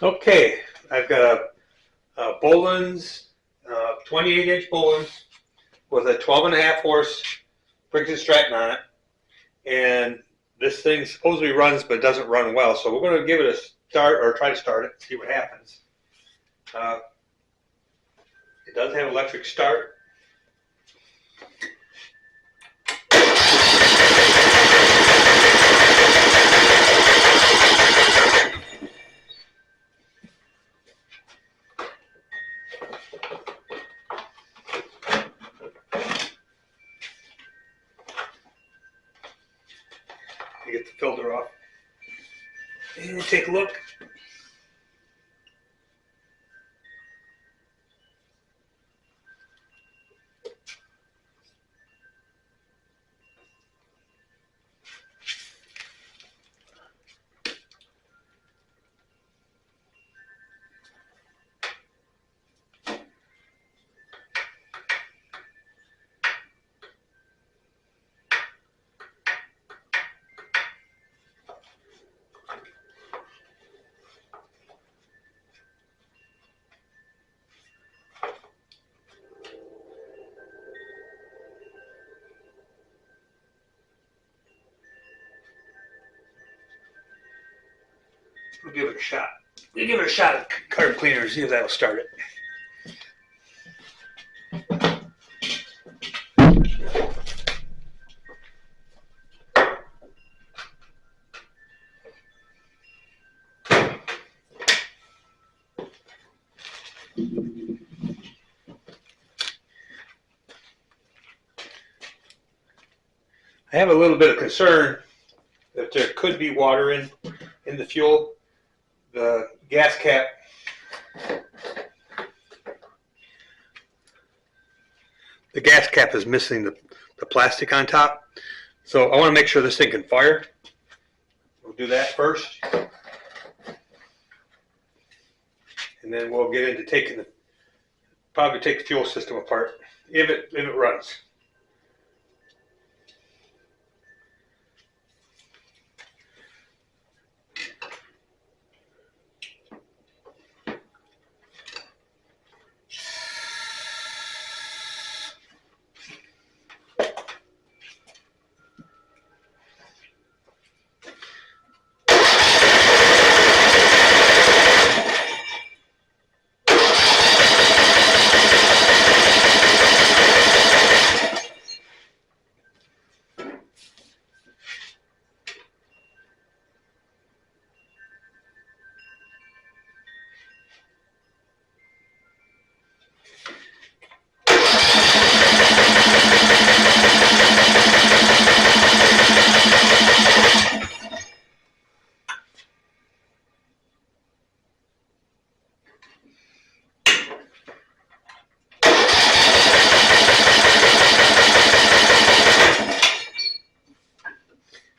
Okay, I've got a Boland's 28-inch Boland's with a 12.5 horse Briggs & Stratton on it, and this thing supposedly runs but doesn't run well. So we're going to give it a start, or try to start it, see what happens. Uh, it does have electric start. You get the filter off and take a look. We'll give it a shot. We'll give it a shot at carb cleaner and see if that'll start it. I have a little bit of concern that there could be water in the fuel. The gas cap is missing the plastic on top. So I want to make sure this thing can fire. We'll do that first. And then we'll get into probably take the fuel system apart if it runs.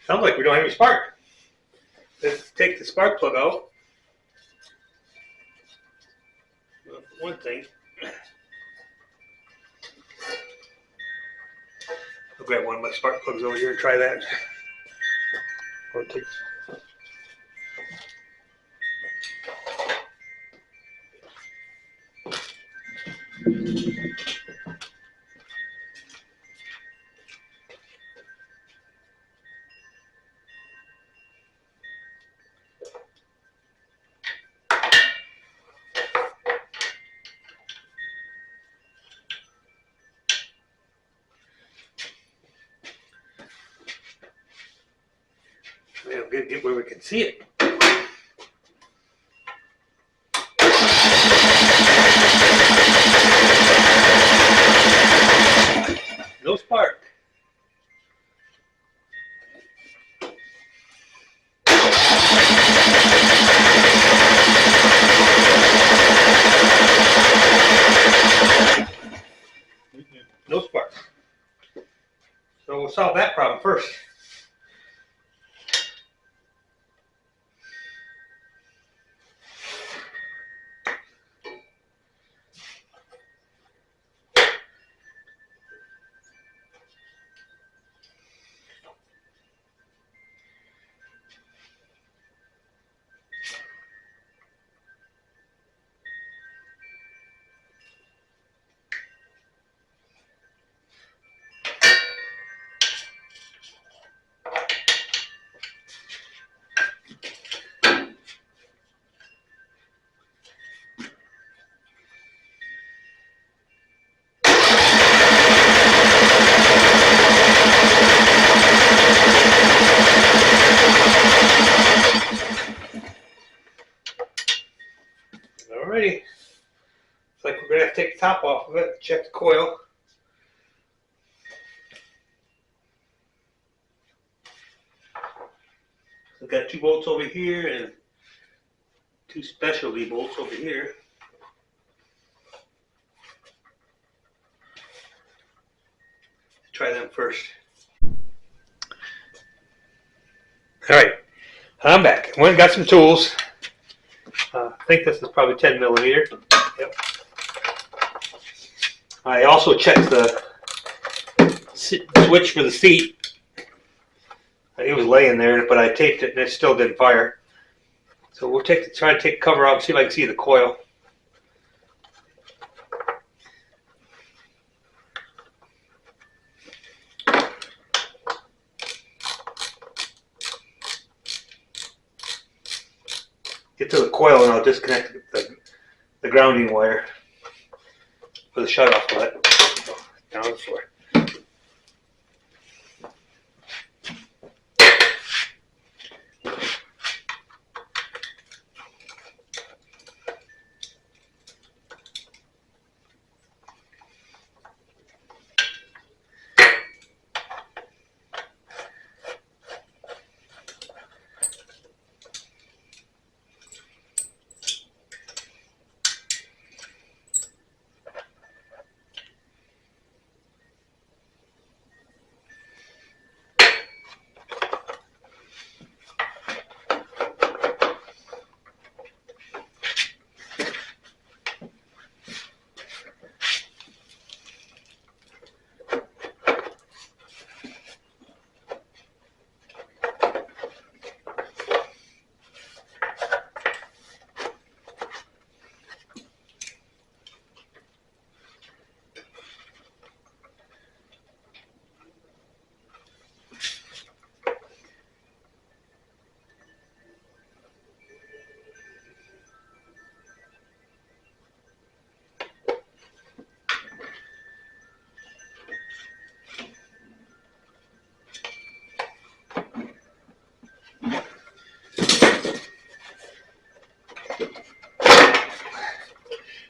Sounds like we don't have any spark. Let's take the spark plug out. One thing. I'll grab one of my spark plugs over here and try that. We'll get where we can see it. No spark. No spark. So we'll solve that problem first. take the top off of it, check the coil. I've got 2 bolts over here and 2 specialty bolts over here. Let's try them first. Alright, I'm back. Went and got some tools. I think this is probably 10 millimeter. Yep. I also checked the switch for the seat. It was laying there, but I taped it and it still didn't fire. So we'll try to take the cover off and see if I can see the coil. Get to the coil and I'll disconnect the grounding wire for the shutoff let. Down on the floor.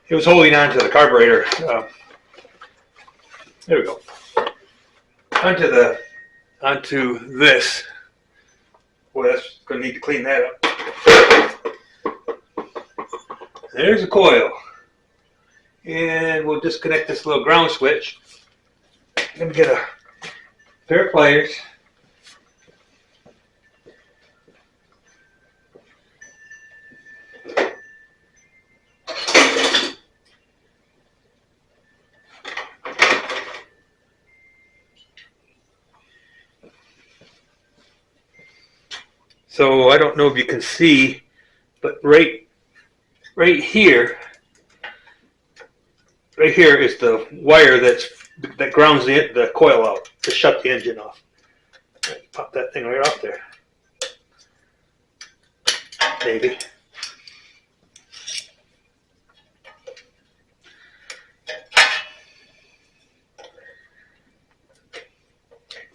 It was holding on to the carburetor. There we go. Onto this. Boy, that's going to need to clean that up. There's the coil. And we'll disconnect this little ground switch. Let me get a pair of pliers. So I don't know if you can see, but right here is the wire that grounds the coil out to shut the engine off. Right, pop that thing right off there. Maybe.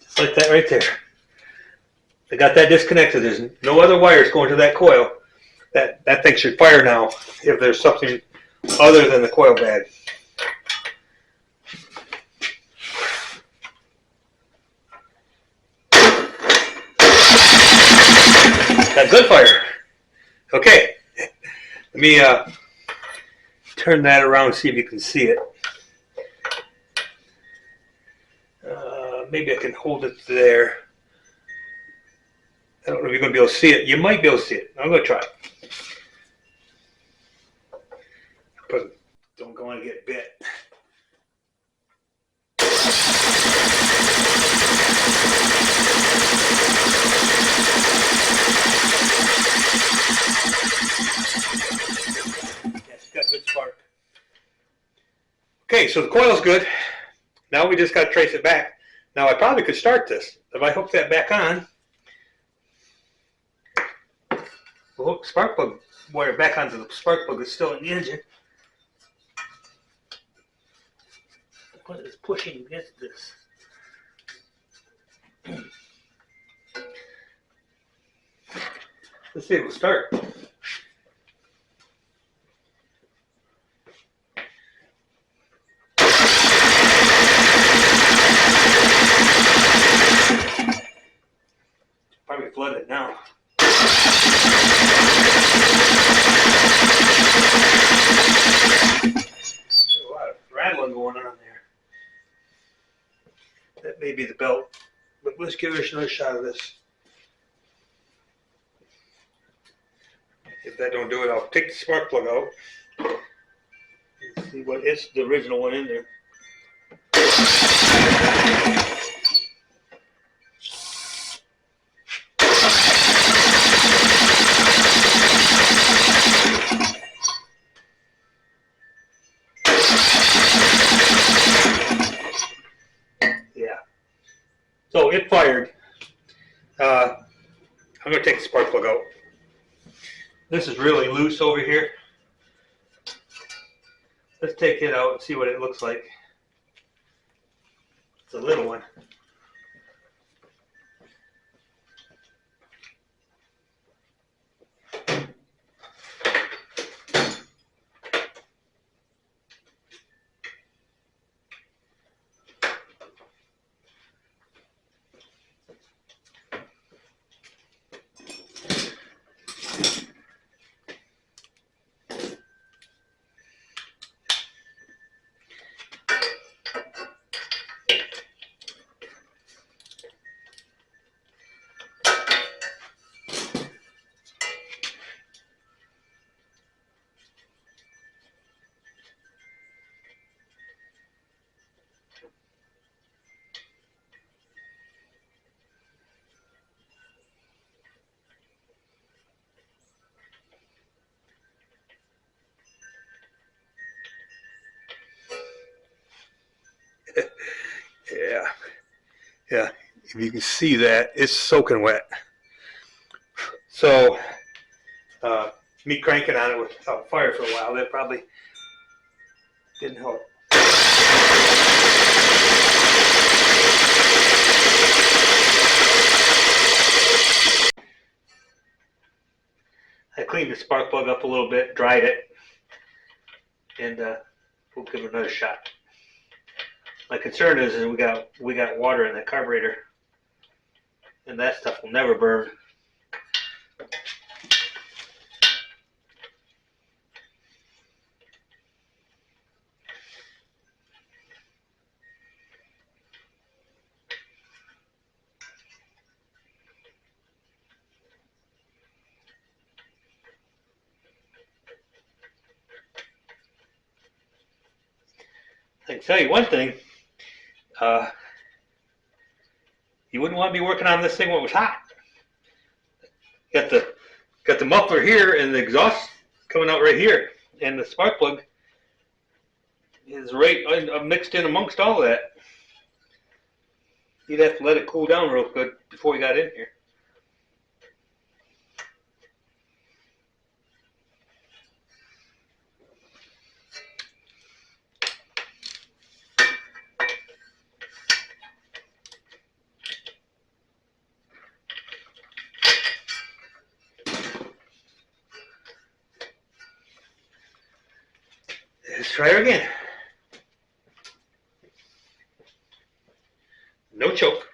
Just like that right there. I got that disconnected. There's no other wires going to that coil. That thing should fire now if there's something other than the coil bag. Got good fire. Okay. Let me turn that around and see if you can see it. Maybe I can hold it there. I don't know if you're going to be able to see it. You might be able to see it. I'm going to try. But don't go on and get bit. Yes, got good spark. Okay, so the coil's good. Now we just got to trace it back. Now I probably could start this. If I hook that back on, we'll hook the spark plug wire back onto the spark plug that's still in the engine. What is pushing against this? Let's see if it'll start. Probably flooded now. There's a lot of rattling going on there. That may be the belt, but let's give it another shot of this. If that don't do it, I'll take the spark plug out and see what is the original one in there. Yeah. So it fired. I'm going to take the spark plug out. This is really loose over here. Let's take it out and see what it looks like. It's a little one. Yeah, if you can see that, it's soaking wet. So, me cranking on it without fire for a while, that probably didn't help. I cleaned the spark plug up a little bit, dried it, and we'll give it another shot. My concern is we got water in that carburetor, and that stuff will never burn. I can tell you one thing. You wouldn't want to be working on this thing when it was hot. Got the muffler here and the exhaust coming out right here, and the spark plug is right mixed in amongst all of that. You'd have to let it cool down real good before we got in here. Let's try her again. No choke.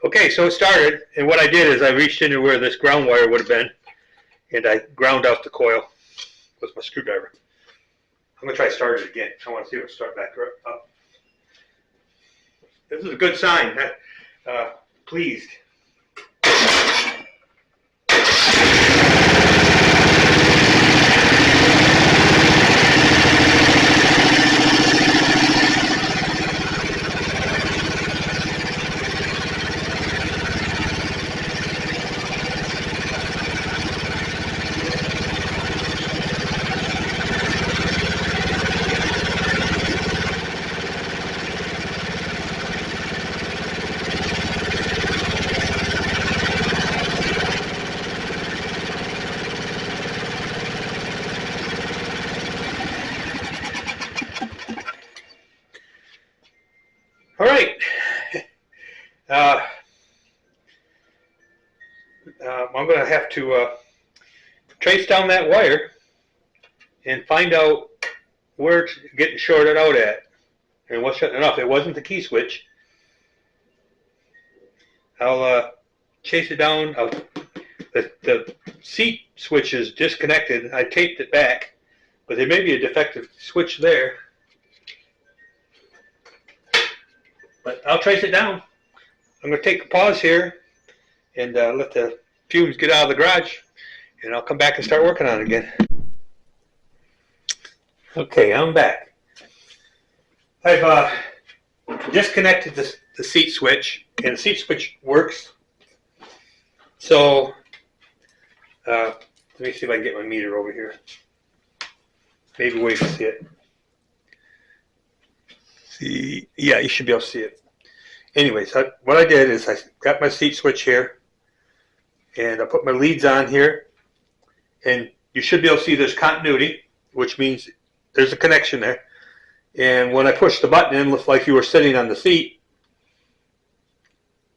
Okay, so it started, and what I did is I reached into where this ground wire would have been, and I ground out the coil with my screwdriver. I'm gonna try to start it again. I want to see if it start back up. This is a good sign. Pleased. All right. I'm going to have to trace down that wire and find out where it's getting shorted out at and what's shutting it off. It wasn't the key switch. I'll chase it down. The seat switch is disconnected. I taped it back, but there may be a defective switch there. But I'll trace it down. I'm going to take a pause here and let the fumes get out of the garage, and I'll come back and start working on it again. Okay, I'm back. I've disconnected the seat switch, and the seat switch works. So let me see if I can get my meter over here. Maybe wait to see it. See, yeah, you should be able to see it. Anyways, what I did is I got my seat switch here, and I put my leads on here, and you should be able to see there's continuity, which means there's a connection there. And when I push the button in, looks like you were sitting on the seat,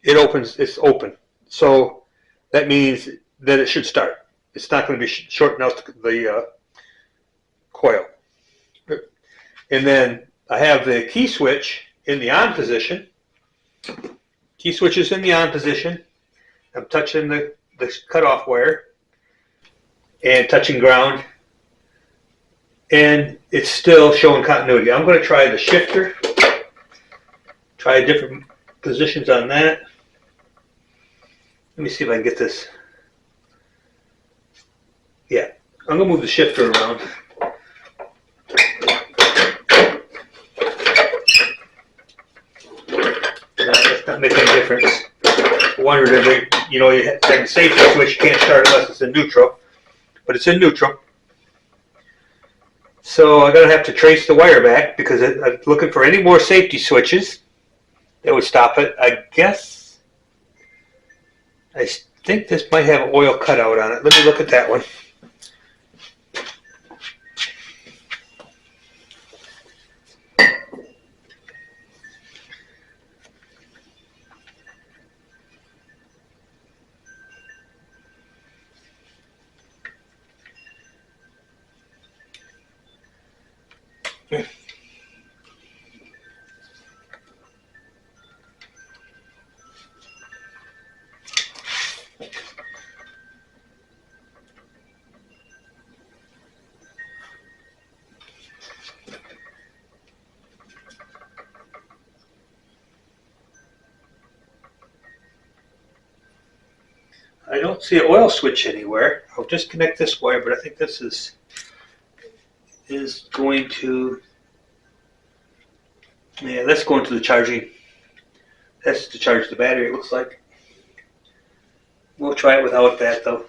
it opens, it's open. So that means that it should start. It's not going to be shorting out the coil. And then I have the key switch in the on position. Key switch is in the on position. I'm touching the cutoff wire and touching ground, and it's still showing continuity. I'm going to try the shifter, try different positions on that. Let me see if I can get this. Yeah, I'm going to move the shifter around. That's not making any difference. I wondered if they, you have a safety switch, you can't start unless it's in neutral, but it's in neutral. So I'm going to have to trace the wire back because I'm looking for any more safety switches that would stop it. I think this might have an oil cutout on it. Let me look at that one. I don't see an oil switch anywhere. I'll disconnect this wire, but I think this is going to, yeah, that's going to the charging. That's to charge the battery, it looks like. We'll try it without that though.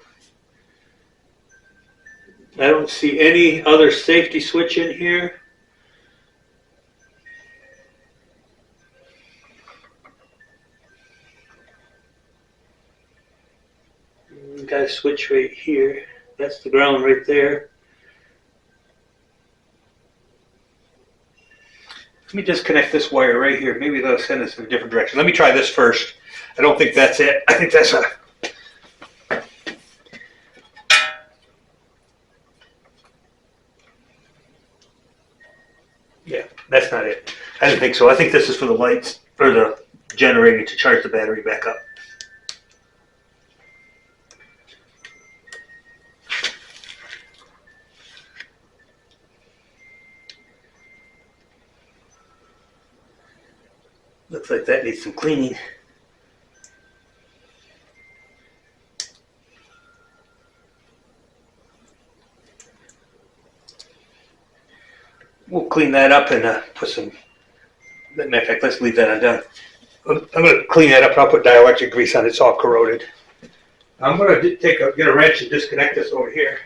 I don't see any other safety switch in here. Got a switch right here. That's the ground right there. Let me disconnect this wire right here. Maybe that'll send us in a different direction. Let me try this first. I don't think that's it. I think that's a... Yeah, that's not it. I didn't think so. I think this is for the lights, or the generator to charge the battery back up. Looks like that needs some cleaning. We'll clean that up and put some, matter of fact, let's leave that undone. I'm going to clean that up and I'll put dielectric grease on it. It's all corroded. I'm going to get a wrench and disconnect this over here.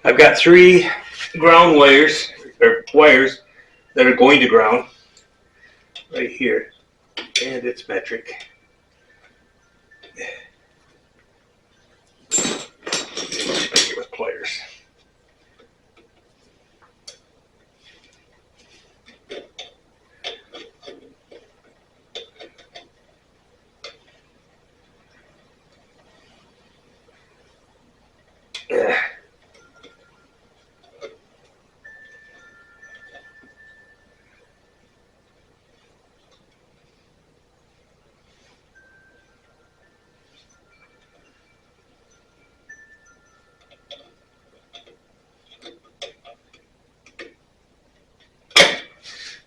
I've got 3 ground wires, or wires that are going to ground right here, and it's metric. Make it with pliers. Yeah.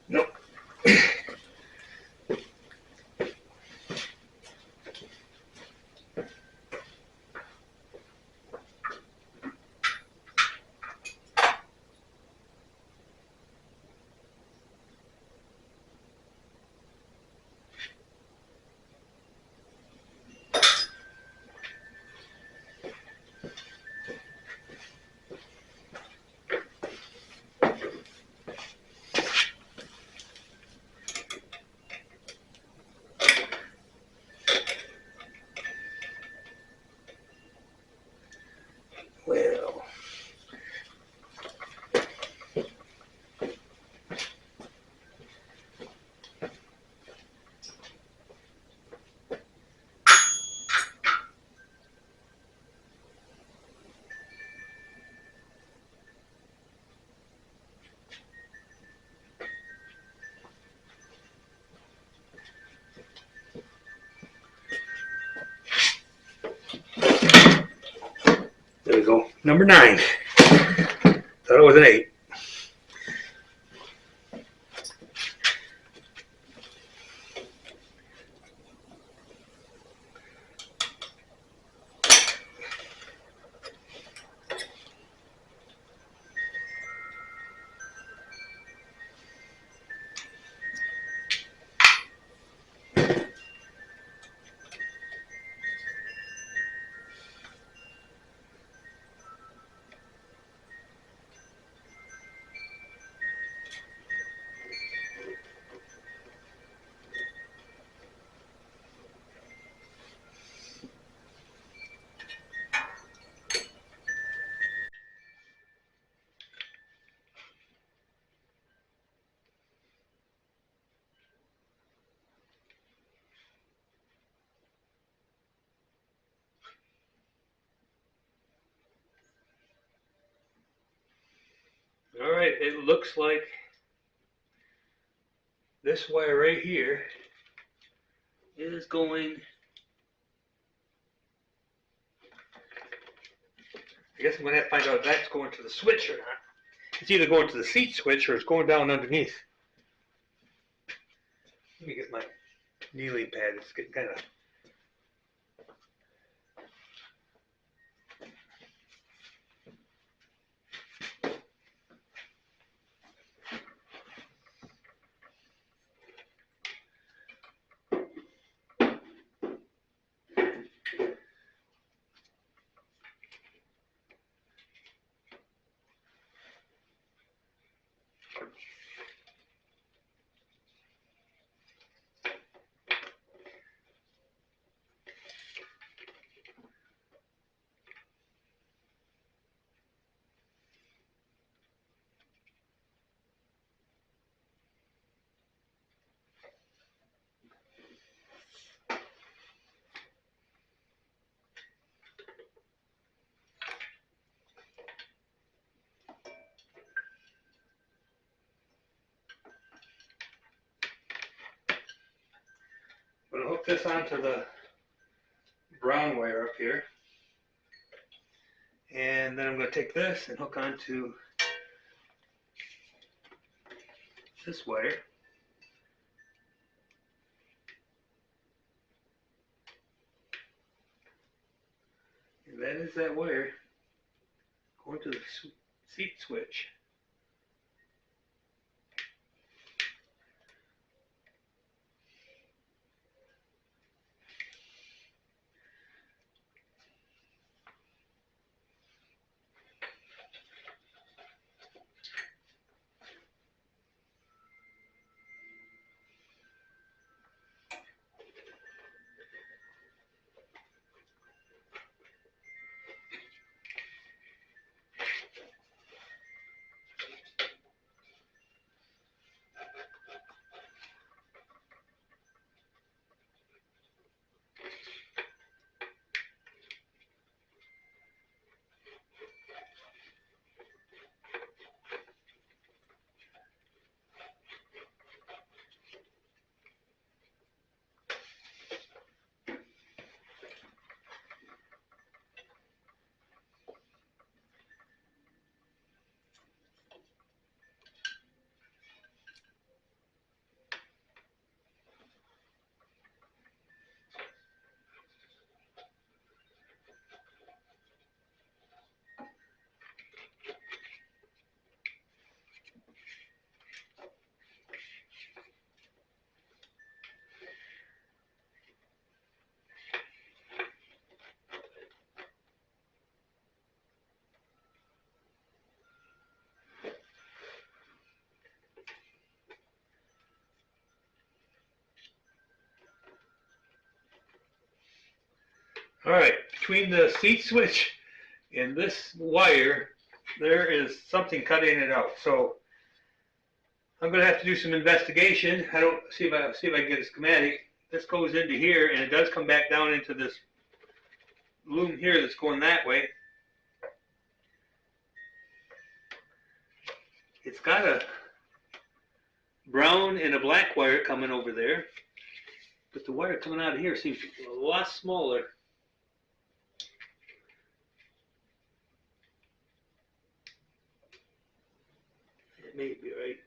Nope. Well, there we go. Number 9. Thought it was an 8. All right, it looks like this wire right here is going, I guess I'm going to have to find out if that's going to the switch or not. It's either going to the seat switch or it's going down underneath. Let me get my kneeling pad. It's getting kind of, this onto the brown wire up here. And then I'm going to take this and hook onto this wire. And that is that wire going to the seat switch. Alright, between the seat switch and this wire, there is something cutting it out. So I'm going to have to do some investigation. I don't see if I can get a schematic. This goes into here, and it does come back down into this loom here that's going that way. It's got a brown and a black wire coming over there, but the wire coming out of here seems a lot smaller. It may be right.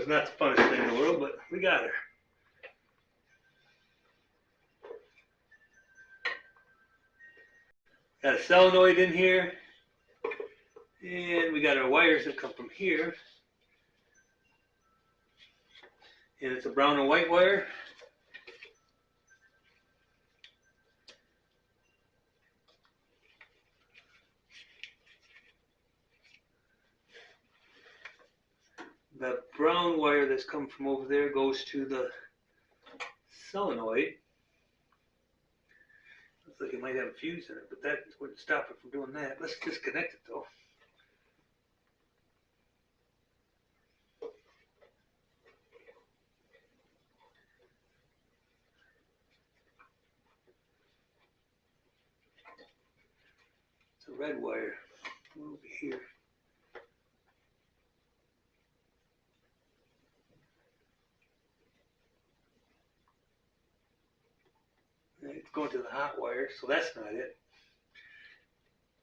was not the funnest thing in the world, but we got her. Got a solenoid in here, and we got our wires that come from here, and it's a brown and white wire. The brown wire that's come from over there goes to the solenoid. Looks like it might have a fuse in it, but that wouldn't stop it from doing that. Let's disconnect it though. It's a red wire over here. It's going to the hot wire, so that's not it.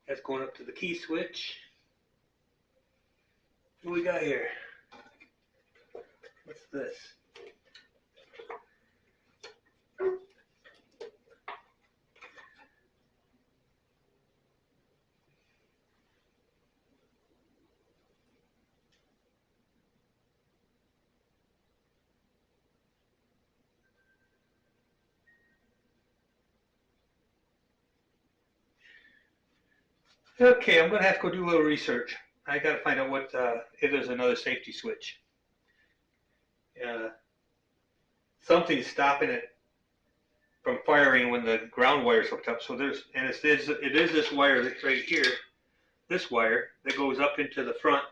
That's going up to the key switch. What we got here? What's this? Okay, I'm gonna have to go do a little research. I gotta find out what if there's another safety switch. Something's stopping it from firing when the ground wire's hooked up. So it is this wire that's right here, this wire that goes up into the front.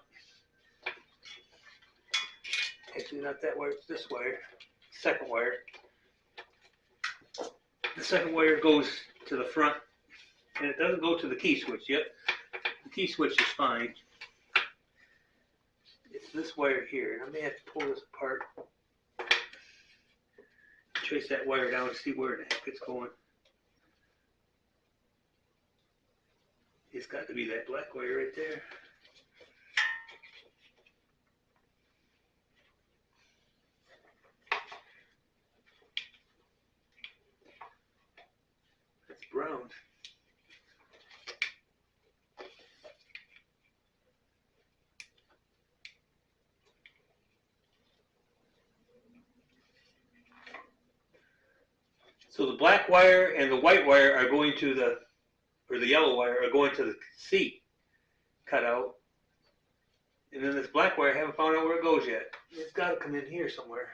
Actually, not that wire, it's this wire, second wire. The second wire goes to the front, and it doesn't go to the key switch yet. The key switch is fine. It's this wire here, and I may have to pull this apart. Trace that wire down and see where the heck it's going. It's got to be that black wire right there. That's brown. So the black wire and the white wire are going to the, or the yellow wire are going to the seat cutout. And then this black wire, I haven't found out where it goes yet. It's got to come in here somewhere.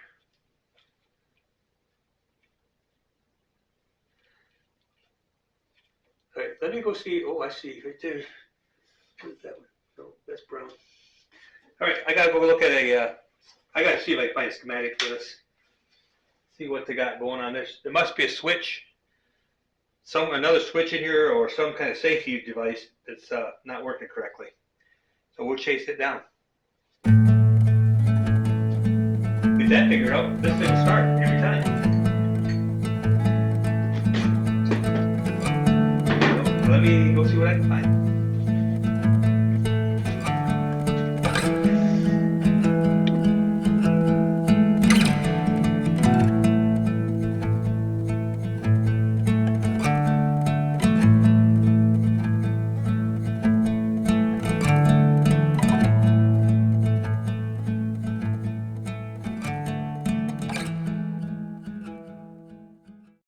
All right, let me go see. Oh, I see right there. What's that one? No, that's brown. All right, I gotta go look at I gotta see if I can find a schematic for this. See what they got going on there. There must be a switch, another switch in here, or some kind of safety device that's not working correctly. So we'll chase it down. Get that figured out. This thing will start every time. So let me go see what I can find.